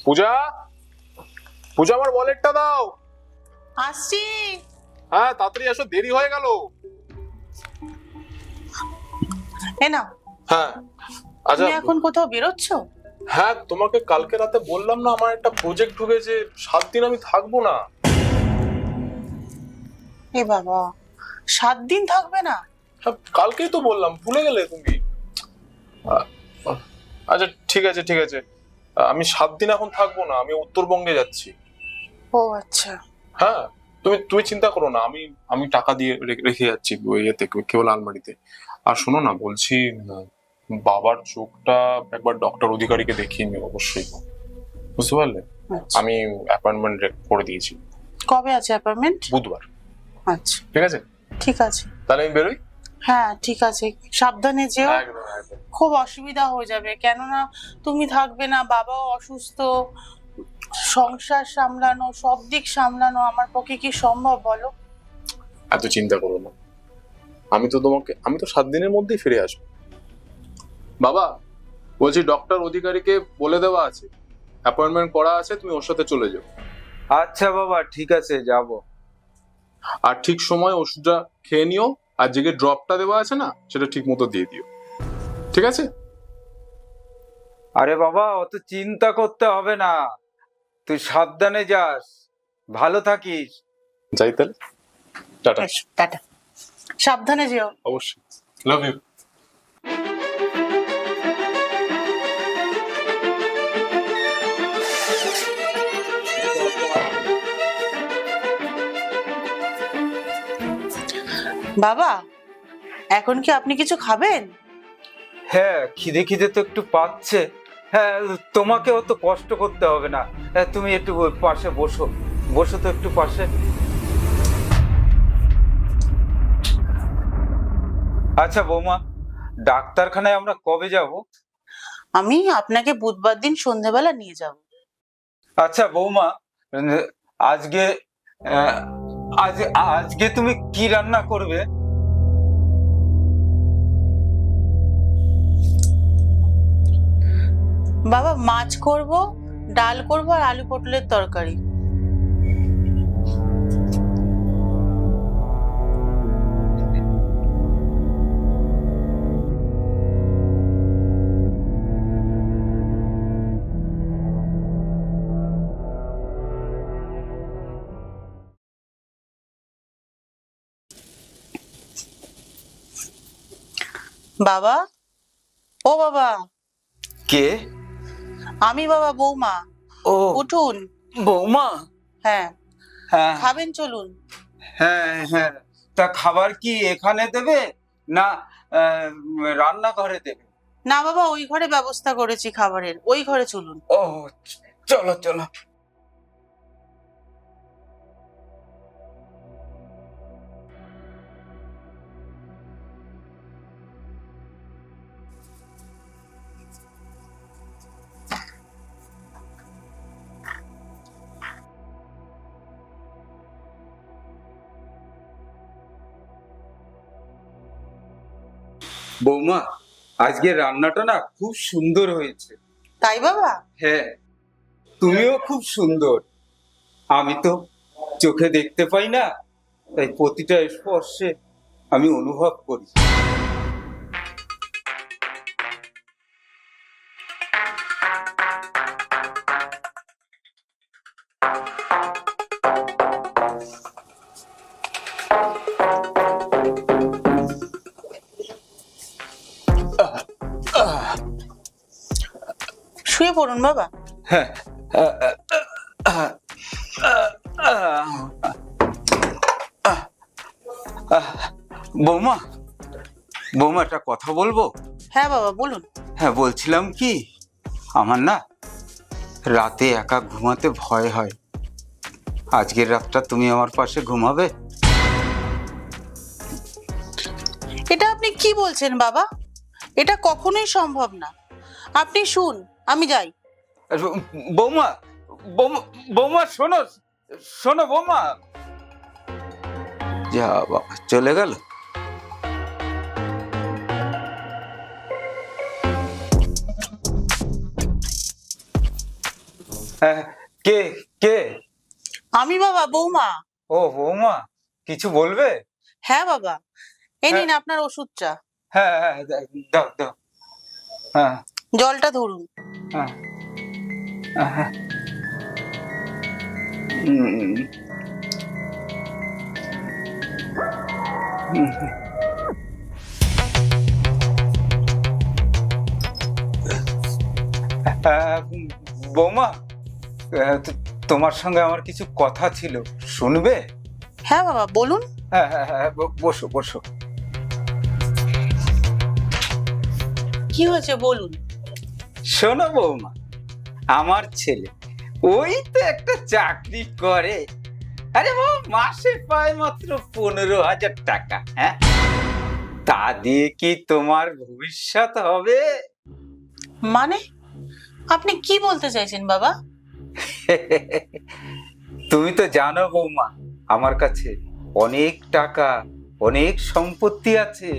পূজা, পূজা আমার ওয়ালেটটা দাও। আসছি। হ্যাঁ তাড়াতাড়ি এসো, দেরি হয়ে গেল। এ নাও। হ্যাঁ আচ্ছা। তুমি এখন কোথাও বেরোচ্ছ? হ্যাঁ তোমাকে কালকে রাতে বললাম না আমার একটা প্রজেক্ট ঢুকেছে, 7 দিন আমি থাকবো না। এ বাবা, 7 দিন থাকবে না? হ্যাঁ কালকেই তো বললাম, ভুলে গেলে তুমি? আহ, আচ্ছা ঠিক আছে ঠিক আছে, আমি 7 দিন এখন থাকবো না, আমি উত্তরবঙ্গে যাচ্ছি। ও আচ্ছা। হ্যাঁ তুমি তুমি চিন্তা করো না, আমি আমি টাকা দিয়ে রেখে যাচ্ছি ওই ইয়েতে, কেবল আলমারিতে। আর শোনো না, বলছি বাবার চোখটা একবার ডক্টর অধিকারীকে দেখিয়ে নিও অবশ্যই, বুঝতে পারলে? আচ্ছা। আমি অ্যাপয়েন্টমেন্ট করে দিয়েছি। কবে আছে অ্যাপয়েন্টমেন্ট? বুধবার। আচ্ছা ঠিক আছে, ঠিক আছে। তাহলে আমি বেরোই। হ্যাঁ ঠিক আছে, সাবধানে যেও। একদম একদম। খুব অসুবিধা হয়ে যাবে, কেননা তুমি থাকবে না, বাবাও অসুস্থ, সংসার সামলানো, সব দিক সামলানো আমার পক্ষে কি সম্ভব বলো? এত চিন্তা করো না, আমি তো 7 দিনের মধ্যেই ফিরে আসবো। বাবা বলছি, ডক্টর অধিকারীকে বলে দেওয়া আছে, অ্যাপয়েন্টমেন্ট করা আছে, তুমি ওর সাথে চলে যাও। আচ্ছা বাবা, ঠিক আছে, যাব। আর ঠিক সময় ওষুধটা খেয়ে নিও, আর যে ড্রপটা দেওয়া আছে না সেটা ঠিক মতো দিয়ে দিও, ঠিক আছে? আরে বাবা, অত চিন্তা করতে হবে না, তুই সাবধানে যাস, ভালো থাকিস। যাই তাহলে, টাটা। এসো, টাটা, সাবধানে যেও। অবশ্যই, লাভ ইউ। বাবা, এখন কি আপনি কিছু খাবেন? হ্যাঁ, খিদে খিদে তো একটু পাচ্ছে। হ্যাঁ, তোমাকে অত কষ্ট করতে হবে না। হ্যাঁ, তুমি একটু ওই পাশে বসো, বসো তো একটু পাশে। আচ্ছা বৌমা, ডাক্তারখানায় আমরা কবে যাব? আমি আপনাকে বুধবার দিন সন্ধেবেলা নিয়ে যাব। আচ্ছা বৌমা, আজকে আহ, আজ আজকে তুমি কি রান্না করবে? বাবা, মাছ করব, ডাল করব আর আলু পটলের তরকারি। বাবা, ও বাবা। কে? আমি বাবা, বৌমা। ও উঠুন। বৌমা। হ্যাঁ, হ্যাঁ খাবেন, চলুন। হ্যাঁ হ্যাঁ, তা খাবার কি এখানে দেবে না আহ, রান্নাঘরে দেবে? না বাবা, ওই ঘরে ব্যবস্থা করেছি খাবারের, ওই ঘরে চলুন। ও, চলো চলো। বৌমা, আজকে রান্নাটা না খুব সুন্দর হয়েছে। তাই বাবা? হ্যাঁ, তুমিও খুব সুন্দর। আমি তো চোখে দেখতে পাই না, তাই প্রতিটা স্পর্শে আমি অনুভব করি। শুয়ে পড়ুন বাবা। হ্যাঁ, বৌমা, বৌমা একটা কথা বলবো? হ্যাঁ বাবা, বলুন। হ্যাঁ, বলছিলাম কি, আমার না রাতে একা ঘুমাতে ভয় হয়। আজকের রাতটা তুমি আমার পাশে ঘুমাবে? এটা আপনি কি বলছেন বাবা? এটা কখনোই সম্ভব না। আপনি শুন, আমি যাই। বৌমা, বৌমা, বৌমা শোনো, শোনো বৌমা। যা বাবা, চলে গেল। হ্যাঁ, কে কে? আমি বাবা, বৌমা। ও বৌমা, কিছু বলবে? হ্যাঁ বাবা, এই হ্যাঁ। নিন আপনার ওষুধটা। হ্যাঁ হ্যাঁ, দাও দাও। হ্যাঁ জলটা ধরুন। হ্যাঁ হ্যাঁ। উম, উম, বৌমা, তোমার সঙ্গে আমার কিছু কথা ছিল, শুনবে? হ্যাঁ বাবা, বলুন। হ্যাঁ হ্যাঁ হ্যাঁ, বসো বসো। কি হয়েছে বলুন। শোনো বৌমা, আমার ছেলে ওই তো একটা চাকরি করে। আরে ও মাসে পায় মাত্র 15,000 টাকা। হ্যাঁ, তা দিয়ে কি তোমার ভবিষ্যৎ হবে? মানে আপনি কি বলতে চাইছেন বাবা? তুমি তো জানো বৌমা, আমার কাছে অনেক টাকা, অনেক সম্পত্তি আছে।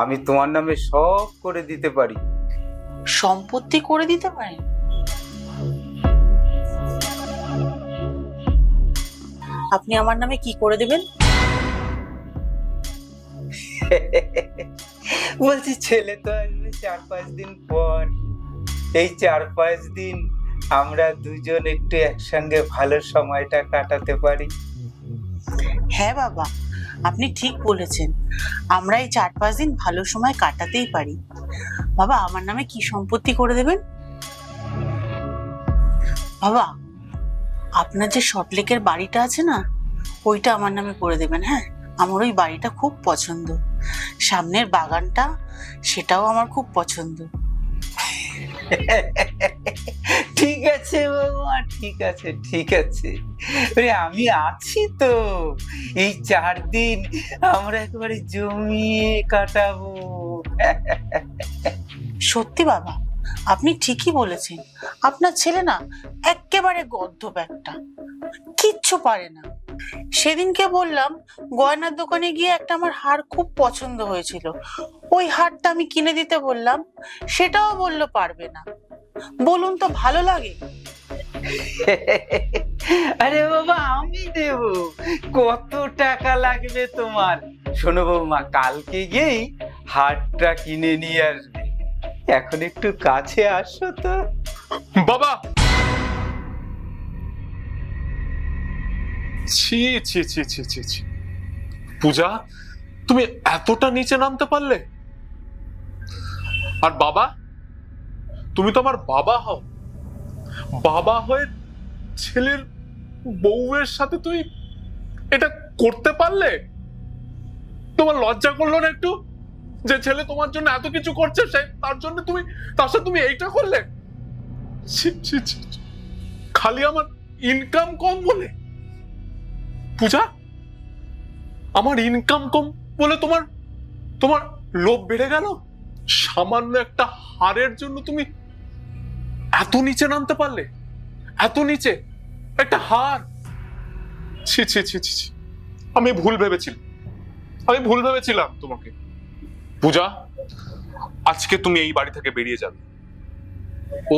আমি তোমার নামে সব করে দিতে পারি। সম্পত্তি করে দিতে পারেন? আপনি আমার নামে কি করে দেবেন? বলছি ছেলে তো আসবে 4-5 দিন পর। এই 4-5 দিন আমরা দুজন একটু একসঙ্গে ভালো সময়টা কাটাতে পারি। হ্যাঁ বাবা, আপনি ঠিক বলেছেন। আমরা এই 4-5 দিন ভালো সময় কাটাতেই পারি। বাবা, আমার নামে কি সম্পত্তি করে দেবেন? বাবা, আপনার যে শর্টলেকের বাড়িটা আছে না, ওইটা আমার নামে করে দেবেন। হ্যাঁ, আমার ওই বাড়িটা খুব পছন্দ। সামনের বাগানটা, সেটাও আমার খুব পছন্দ। ঠিক আছে বাবা, ঠিক আছে ঠিক আছে। আরে আমি আছি তো। এই 4 দিন আমরা একেবারে জমিয়ে কাটাবো। সত্যি বাবা, আপনি ঠিকই বলেছেন। আপনার ছেলে না একেবারে গর্দভ একটা, কিচ্ছু পারে না। সেদিনকে বললাম, গয়নার দোকানে গিয়ে একটা আমার হার খুব পছন্দ হয়েছিল, ওই হারটা আমি কিনে দিতে বললাম, সেটাও বললো পারবে না। বলুন তো ভালো লাগে? আরে বাবা, আমি দেব। কত টাকা লাগবে তোমার? শোনো বৌমা, কালকে গিয়েই হারটা কিনে নিয়ে আসবে। এখন একটু কাছে আসো তো। বাবা, ছি ছি ছি ছি ছি ছি। পূজা, তুমি এতটা নিচে নামতে পারলে? আর বাবা, তুমি তো আমার বাবা হও। বাবা হয়ে ছেলের বউয়ের সাথে তুই এটা করতে পারলে? তোমার লজ্জা করলো না একটু, যে ছেলে তোমার জন্য এত কিছু করছে, সে তার জন্য তুমি, তার সাথে তুমি এইটা করলে? ছি, ছি, ছি, ছি। খালি আমার ইনকাম কম বলে? পূজা, আমার ইনকাম কম বলে তোমার তোমার লোভ বেড়ে গেল? সামান্য একটা হারের জন্য তুমি এত নিচে নামতে পারলে? এত নিচে একটা হার! ছি ছি ছি ছি ছি। আমি ভুল ভেবেছিলাম তোমাকে। পূজা, আজকে তুমি এই বাড়ি থেকে বেরিয়ে যাবে।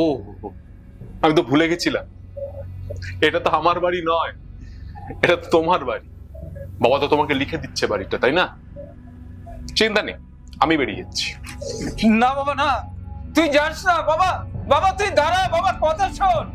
ও, আমি তো ভুলে গেছিলাম, এটা তো আমার বাড়ি নয়, এটা তো তোমার বাড়ি। বাবা তো তোমাকে লিখে দিচ্ছে বাড়িটা, তাই না? চিন্তা নেই, আমি বেরিয়ে যাচ্ছি। না বাবা, না, তুই যাস না বাবা। বাবা তুই দাঁড়া, বাবা কথা শোন।